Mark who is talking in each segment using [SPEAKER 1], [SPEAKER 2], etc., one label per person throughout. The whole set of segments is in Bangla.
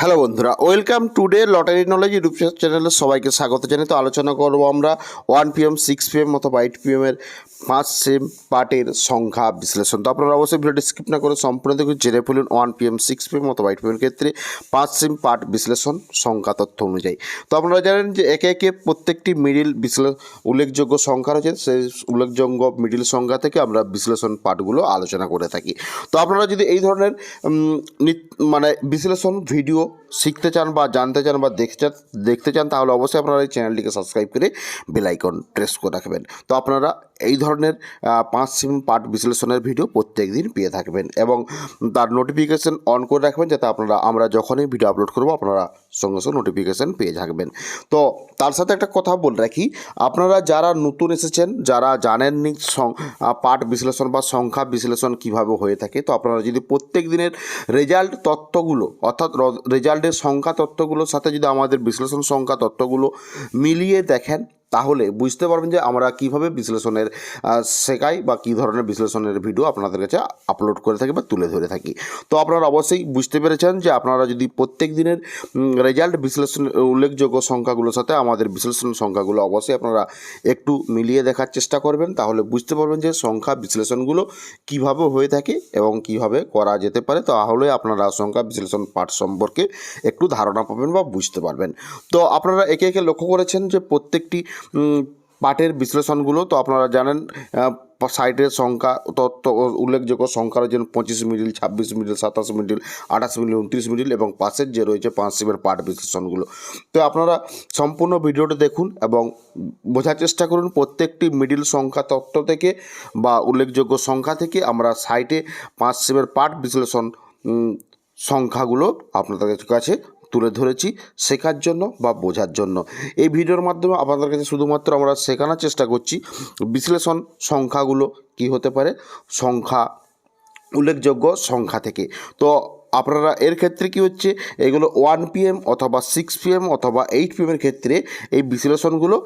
[SPEAKER 1] হ্যালো বন্ধুরা, welcome today lottery knowledge YouTube চ্যানেলে সবাইকে স্বাগত জানাই। তো আলোচনা করবো আমরা 1 PM 6 PM অথবা 8 PM এর 5 সেম পার্টের সংখ্যা বিশ্লেষণ। তো আপনারা অবশ্যই ভিডিওটি স্কিপ না করে সম্পূর্ণ দেখুন, জেনে ফেলুন 1 PM 6 PM অথবা 8 PM এর ক্ষেত্রে 5 সেম পার্ট বিশ্লেষণ সংখ্যা তথ্য অনুযায়ী। তো আপনারা জানেন যে একে একে প্রত্যেকটি মিডিল উল্লেখযোগ্য সংখ্যা রয়েছে, সেই উল্লেখযোগ্য মিডিল সংখ্যা থেকে আমরা বিশ্লেষণ পার্টগুলো আলোচনা করে থাকি। তো আপনারা যদি এই ধরনের বিশ্লেষণ ভিডিও শিখতে চান বা জানতে চান বা দেখতে চান তাহলে অবশ্যই আপনারা এই চ্যানেলটিকে সাবস্ক্রাইব করে বেল আইকন প্রেস করে রাখবেন। তো আপনারা এই ধরনের 5 সেম পার্ট বিশ্লেষণের ভিডিও প্রত্যেক দিন পেয়ে থাকবেন এবং তার নোটিফিকেশান অন করে রাখবেন, যাতে আমরা যখনই ভিডিও আপলোড করব আপনারা সঙ্গে সঙ্গে নোটিফিকেশান পেয়ে থাকবেন। তো তার সাথে একটা কথা বলে রাখি, আপনারা যারা নতুন এসেছেন, যারা জানেননি পার্ট বিশ্লেষণ বা সংখ্যা বিশ্লেষণ কিভাবে হয়ে থাকে, তো আপনারা যদি প্রত্যেক দিনের রেজাল্ট তথ্যগুলো অর্থাৎ রেজাল্টের সংখ্যা তথ্যগুলোর সাথে যদি আমাদের বিশ্লেষণ সংখ্যা তথ্যগুলো মিলিয়ে দেখেন তাহলে বুঝতে পারবেন যে আমরা কীভাবে বিশ্লেষণের শেখাই বা কী ধরনের বিশ্লেষণের ভিডিও আপনাদের কাছে আপলোড করে থাকি বা তুলে ধরে থাকি। তো আপনারা অবশ্যই বুঝতে পেরেছেন যে আপনারা যদি প্রত্যেক দিনের রেজাল্ট বিশ্লেষণ উল্লেখযোগ্য সংখ্যাগুলোর সাথে আমাদের বিশ্লেষণ সংখ্যাগুলো অবশ্যই আপনারা একটু মিলিয়ে দেখার চেষ্টা করবেন, তাহলে বুঝতে পারবেন যে সংখ্যা বিশ্লেষণগুলো কীভাবে হয়ে থাকে এবং কীভাবে করা যেতে পারে। তাহলে আপনারা সংখ্যা বিশ্লেষণ পাঠ সম্পর্কে একটু ধারণা পাবেন বা বুঝতে পারবেন। তো আপনারা একে একে লক্ষ্য করেছেন যে প্রত্যেকটি পাঠের বিশ্লেষণগুলো, তো আপনারা জানেন সাইটের সংখ্যা তথ্য উল্লেখযোগ্য সংখ্যা রয়েছে 25 middle, 26 middle, 27 middle, 28 middle, 29 middle এবং পাশের যে রয়েছে 5 সেমের পাঠ বিশ্লেষণগুলো। তো আপনারা সম্পূর্ণ ভিডিওটা দেখুন এবং বোঝার চেষ্টা করুন প্রত্যেকটি মিডিল সংখ্যা তথ্য থেকে বা উল্লেখযোগ্য সংখ্যা থেকে আমরা সাইটে 5 সেমের পাঠ বিশ্লেষণ সংখ্যাগুলো আপনাদের কাছে তুলে ধরেছি শেখার জন্য বা বোঝার জন্য। এই ভিডিওর মাধ্যমে আপনাদের কাছে শুধুমাত্র আমরা শেখানোর চেষ্টা করছি বিশ্লেষণ সংখ্যাগুলো কি হতে পারে সংখ্যা উল্লেখযোগ্য সংখ্যা থেকে। তো আপনারা এর ক্ষেত্রে কি হচ্ছে, এগুলো 1 PM অথবা 6 PM অথবা 8 PM এর ক্ষেত্রে এই বিশ্লেষণগুলো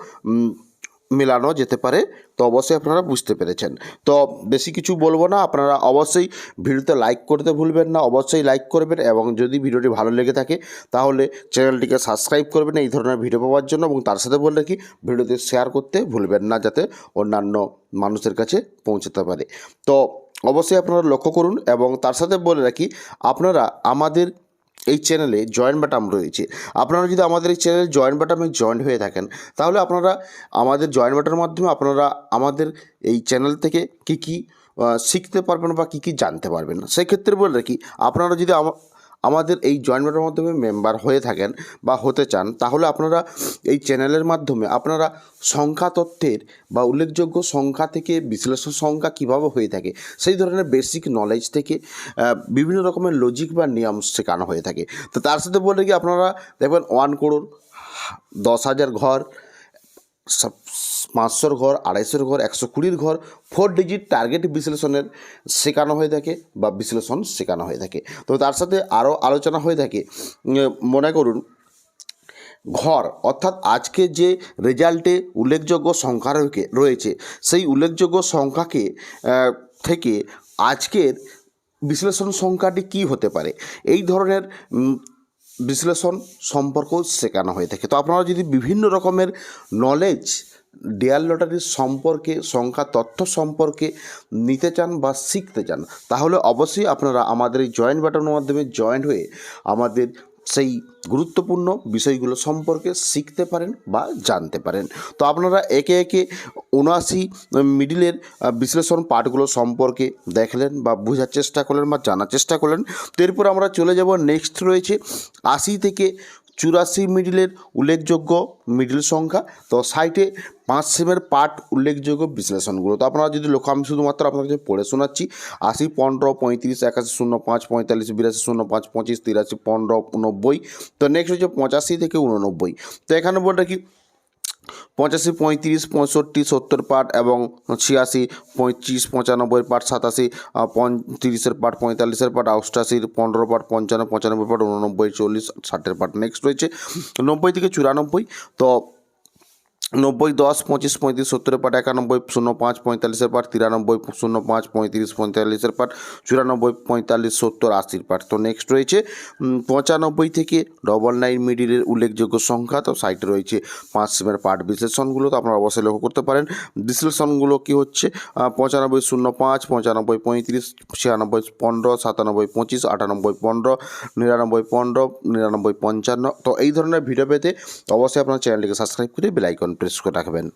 [SPEAKER 1] মেলানো যেতে পারে। তো অবশ্যই আপনারা বুঝতে পেরেছেন। তো বেশি কিছু বলবো না, আপনারা অবশ্যই ভিডিওতে লাইক করতে ভুলবেন না, অবশ্যই লাইক করবেন এবং যদি ভিডিওটি ভালো লেগে থাকে তাহলে চ্যানেলটিকে সাবস্ক্রাইব করবেন এই ধরনের ভিডিও পাওয়ার জন্য, এবং তার সাথে বলে রাখি ভিডিওতে শেয়ার করতে ভুলবেন না যাতে অন্যান্য মানুষের কাছে পৌঁছাতে পারে। তো অবশ্যই আপনারা লক্ষ্য করুন এবং তার সাথে বলে রাখি আপনারা আমাদের এই চ্যানেলে জয়েন বাটন রয়েছে, আপনারা যদি আমাদের এই চ্যানেলে জয়েন বাটনে জয়েন হয়ে থাকেন তাহলে আপনারা আমাদের জয়েন বাটনের মাধ্যমে আপনারা আমাদের এই চ্যানেল থেকে কী কী শিখতে পারবেন বা কী কী জানতে পারবেন। সেক্ষেত্রে বলে রাখি আপনারা যদি আমাদের এই জয়েন বাটনের মাধ্যমে মেম্বার হয়ে থাকেন বা হতে চান তাহলে আপনারা এই চ্যানেলের মাধ্যমে আপনারা সংখ্যা তথ্যের বা উল্লেখযোগ্য সংখ্যা থেকে বিশ্লেষণ সংখ্যা কীভাবে হয়ে থাকে সেই ধরনের বেসিক নলেজ থেকে বিভিন্ন রকমের লজিক বা নিয়ম শেখানো হয়ে থাকে। তো তার সাথে বলে কি আপনারা দেখবেন 1 crore, 10,000 ঘর, 500 ঘর, 250 ঘর, 120 ঘর, 4 ডিজিট টার্গেট বিশ্লেষণের শেখানো হয়ে থাকে বা বিশ্লেষণ শেখানো হয়ে থাকে। তো তার সাথে আরও আলোচনা হয়ে থাকে, মনে করুন ঘর অর্থাৎ আজকে যে রেজাল্টে উল্লেখযোগ্য সংখ্যা রয়েছে সেই উল্লেখযোগ্য সংখ্যাকে থেকে আজকের বিশ্লেষণ সংখ্যাটি কী হতে পারে এই ধরনের বিশ্লেষণ সম্পর্কেও শেখানো হয়ে থাকে। তো আপনারা যদি বিভিন্ন রকমের নলেজ ডিয়ার লটারির সম্পর্কে সংখ্যা তথ্য সম্পর্কে নিতে চান বা শিখতে চান তাহলে অবশ্যই আপনারা আমাদের এই জয়েন বাটনের মাধ্যমে জয়েন হয়ে আমাদের সেই গুরুত্বপূর্ণ বিষয়গুলো সম্পর্কে শিখতে পারেন বা জানতে পারেন। তো আপনারা একে একে 79 মিডিলের বিশ্লেষণ পাঠগুলো সম্পর্কে দেখলেন বা বোঝার চেষ্টা করলেন বা জানার চেষ্টা করলেন। তো এরপর আমরা চলে যাব, নেক্সট রয়েছে 80 থেকে 84 মিডিলের উল্লেখযোগ্য মিডিল সংখ্যা। তো সাইটে 5 সেমের পার্ট উল্লেখযোগ্য বিশ্লেষণগুলো। তো আপনারা যদি লক্ষ্য, আমি শুধুমাত্র আপনার কাছে পড়ে শোনাচ্ছি 80, 15, 35, 81, 05, 45, 82, 05, 25, 83, 15, 90। তো নেক্সট হচ্ছে 85 থেকে 89। তো এখানে বলটা কি 85, 35, 65, 70 পার্ট এবং 86, 25, 95 part, 87, 35 part, 45 part, 88, 15 part, 55, 95 part, 89, 40, 60 part. Next রয়েছে 90 থেকে 94। তো 90 10 25 35 70 পার্ট 91 05 45 পার্ট 93 05 35 45 পার্ট 94 45 70 80 পার্ট। তো নেক্সট রয়েছে 95 থেকে 99 মিডিলের উল্লেখযোগ্য সংখ্যা। তো সাইটে রয়েছে 5 সেমের পার্ট বিশ্লেষণগুলো, তো আপনারা অবশ্যই লক্ষ্য করতে পারেন। বিশ্লেষণগুলো কি হচ্ছে 95 05 95 35 96 15 97 25 98 15 99 15 99 55। তো এই ধরনের ভিডিও পেতে অবশ্যই আপনার চ্যানেলটিকে সাবস্ক্রাইব করে বেল আইকন প্রেস করে রাখবেন।